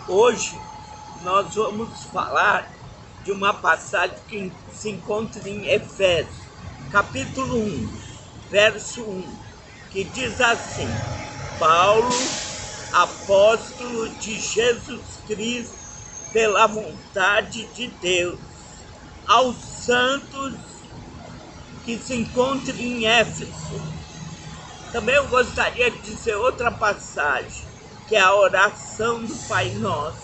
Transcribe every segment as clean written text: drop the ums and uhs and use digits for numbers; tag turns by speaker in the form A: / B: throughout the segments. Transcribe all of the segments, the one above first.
A: Hoje nós vamos falar de uma passagem que se encontra em Efésios, capítulo 1, verso 1, que diz assim: Paulo, apóstolo de Jesus Cristo, pela vontade de Deus, aos santos que se encontram em Éfeso. Também eu gostaria de dizer outra passagem, que é a oração do Pai Nosso,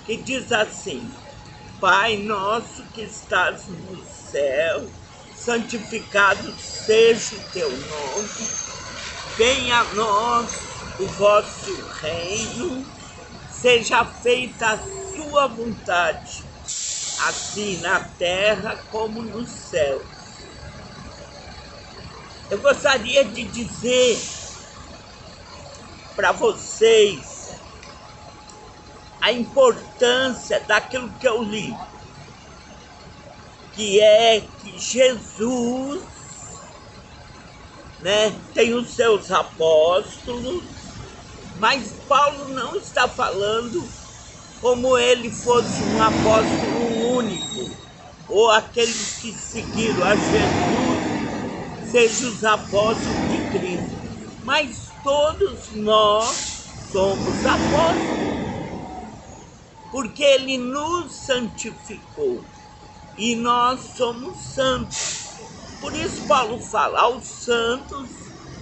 A: que diz assim: Pai nosso que estás no céu, santificado seja o teu nome, venha a nós o vosso reino, seja feita a sua vontade, assim na terra como no céu. Eu gostaria de dizer para vocês a importância daquilo que eu li, que é que Jesus, tem os seus apóstolos, mas Paulo não está falando como ele fosse um apóstolo único, ou aqueles que seguiram a Jesus sejam os apóstolos de Cristo, mas todos nós somos apóstolos, porque ele nos santificou e nós somos santos. Por isso Paulo fala aos santos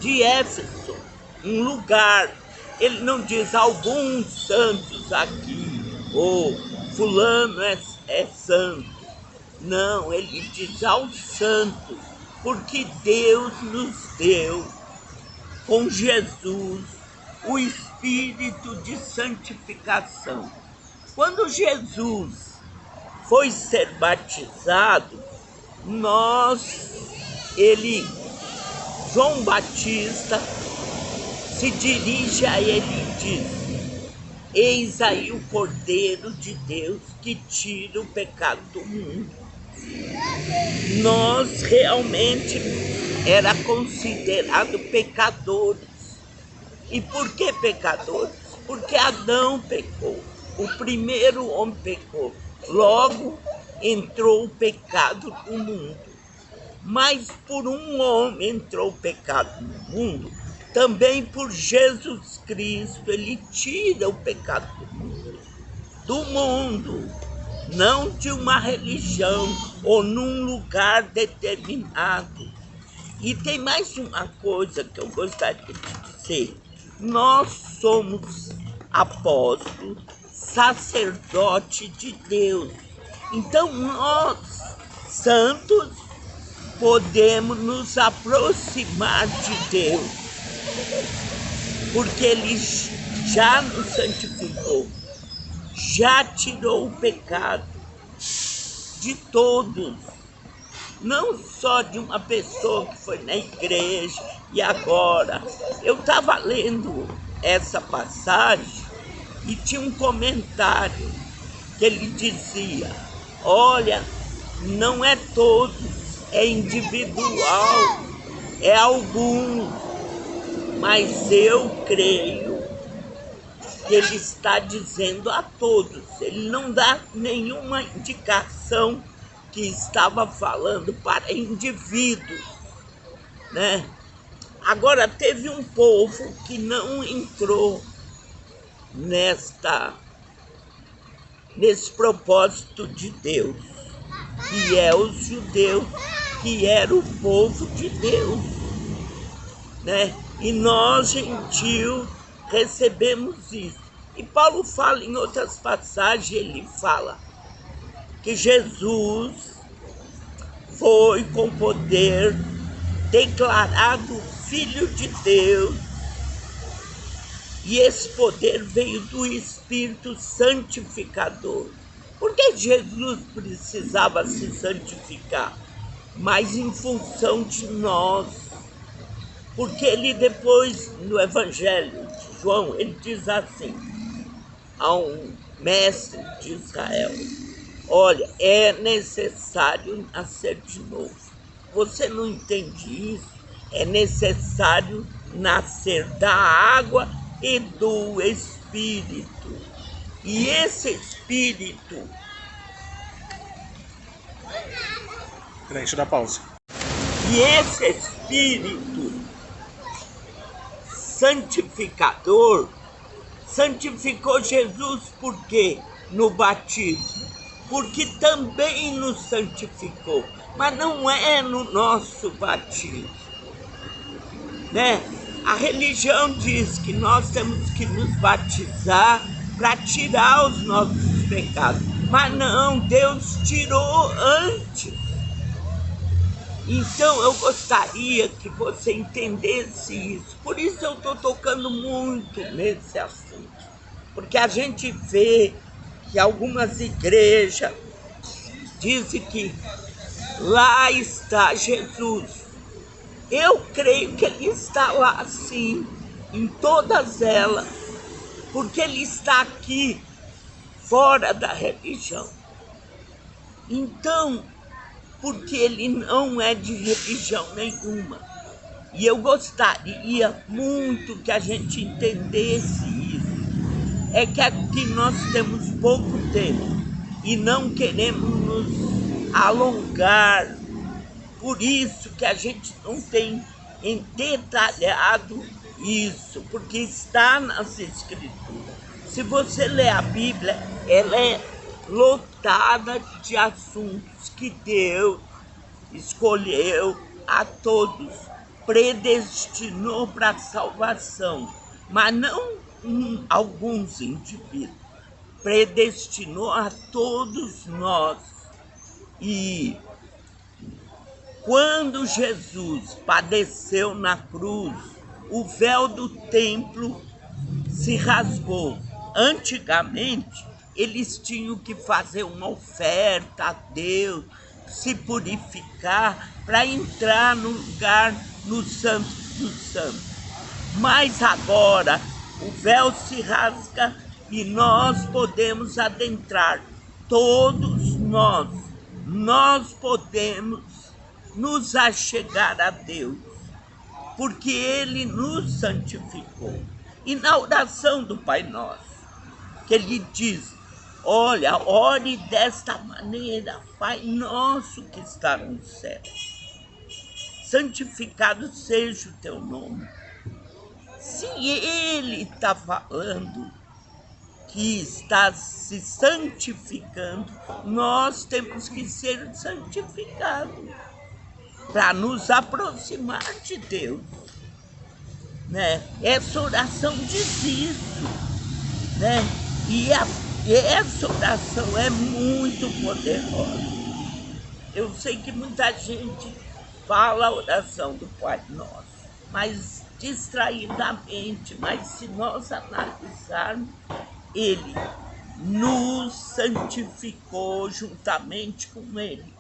A: de Éfeso, um lugar. Ele não diz alguns santos aqui, ou fulano é santo. Não, ele diz aos santos, porque Deus nos deu, com Jesus, o espírito de santificação. Quando Jesus foi ser batizado, João Batista se dirige a ele e diz: Eis aí o Cordeiro de Deus que tira o pecado do mundo. Nós realmente era considerado pecadores. E por que pecadores? Porque Adão pecou, o primeiro homem pecou. Logo entrou o pecado no mundo. Mas por um homem entrou o pecado no mundo, também por Jesus Cristo ele tira o pecado do mundo, não de uma religião ou num lugar determinado. E tem mais uma coisa que eu gostaria de dizer: nós somos apóstolos, sacerdote de Deus. Então nós, santos, podemos nos aproximar de Deus, porque Ele já nos santificou, já tirou o pecado de todos, não só de uma pessoa que foi na igreja e agora. Eu estava lendo essa passagem e tinha um comentário que ele dizia: olha, não é todos, é individual, é alguns, mas eu creio que ele está dizendo a todos. Ele não dá nenhuma indicação que estava falando para indivíduos, Agora, teve um povo que não entrou nesse propósito de Deus, que é os judeus, que era o povo de Deus, E nós, gentios, recebemos isso. E Paulo fala em outras passagens, ele fala que Jesus foi com poder declarado Filho de Deus, e esse poder veio do Espírito Santificador. Por que Jesus precisava se santificar? Mas em função de nós. Porque ele depois, no Evangelho de João, ele diz assim a um mestre de Israel: olha, é necessário nascer de novo. Você não entende isso? É necessário nascer da água e do Espírito. E esse Espírito...
B: Peraí, deixa eu dar pausa.
A: E esse Espírito santificador santificou Jesus por quê? No batismo. Porque também nos santificou, mas não é no nosso batismo, né? A religião diz que nós temos que nos batizar para tirar os nossos pecados, mas não, Deus tirou antes. Então eu gostaria que você entendesse isso. Por isso eu estou tocando muito nesse assunto. Porque a gente vê que algumas igrejas dizem que lá está Jesus. Eu creio que ele está lá sim, em todas elas. Porque ele está aqui, fora da religião. Então... porque ele não é de religião nenhuma. E eu gostaria muito que a gente entendesse isso. É que aqui nós temos pouco tempo e não queremos nos alongar. Por isso que a gente não tem detalhado isso, porque está nas Escrituras. Se você ler a Bíblia, ela é lotada de assuntos que Deus escolheu a todos, predestinou para a salvação, mas não alguns indivíduos, predestinou a todos nós. E quando Jesus padeceu na cruz, o véu do templo se rasgou. Antigamente, eles tinham que fazer uma oferta a Deus, se purificar para entrar no lugar, no Santo dos Santos. Mas agora o véu se rasga e nós podemos adentrar. Todos nós podemos nos achegar a Deus, porque Ele nos santificou. E na oração do Pai Nosso, que Ele diz: olha, ore desta maneira, Pai nosso que está no céu, santificado seja o teu nome. Se Ele está falando que está se santificando, nós temos que ser santificados para nos aproximar de Deus, né? Essa oração diz isso, né? E essa oração é muito poderosa. Eu sei que muita gente fala a oração do Pai Nosso, mas distraidamente. Mas se nós analisarmos, Ele nos santificou juntamente com Ele.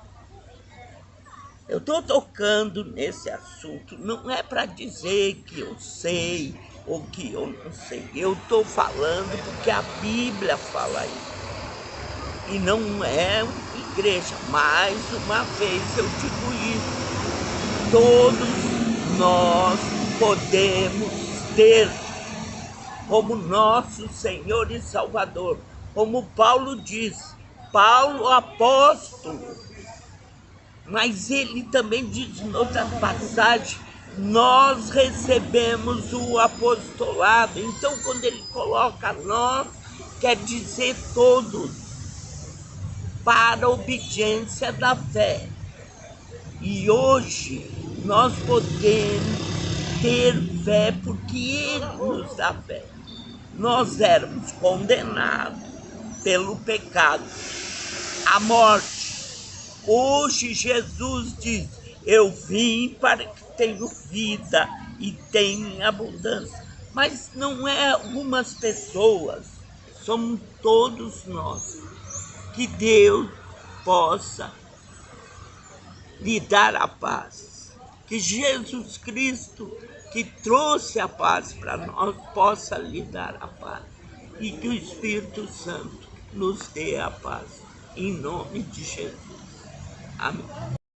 A: Eu estou tocando nesse assunto, não é para dizer que eu sei ou que eu não sei. Eu estou falando porque a Bíblia fala isso. E não é uma igreja. Mais uma vez eu digo isso. Todos nós podemos ter como nosso Senhor e Salvador. Como Paulo diz, Paulo apóstolo. Mas ele também diz em outra passagem, nós recebemos o apostolado. Então, quando ele coloca nós, quer dizer todos, para a obediência da fé. E hoje nós podemos ter fé porque Ele nos dá fé. Nós éramos condenados pelo pecado, a morte. Hoje Jesus diz, eu vim para que tenham vida e tenham em abundância. Mas não é algumas pessoas, somos todos nós. Que Deus possa lhe dar a paz. Que Jesus Cristo, que trouxe a paz para nós, possa lhe dar a paz. E que o Espírito Santo nos dê a paz. Em nome de Jesus. Amém.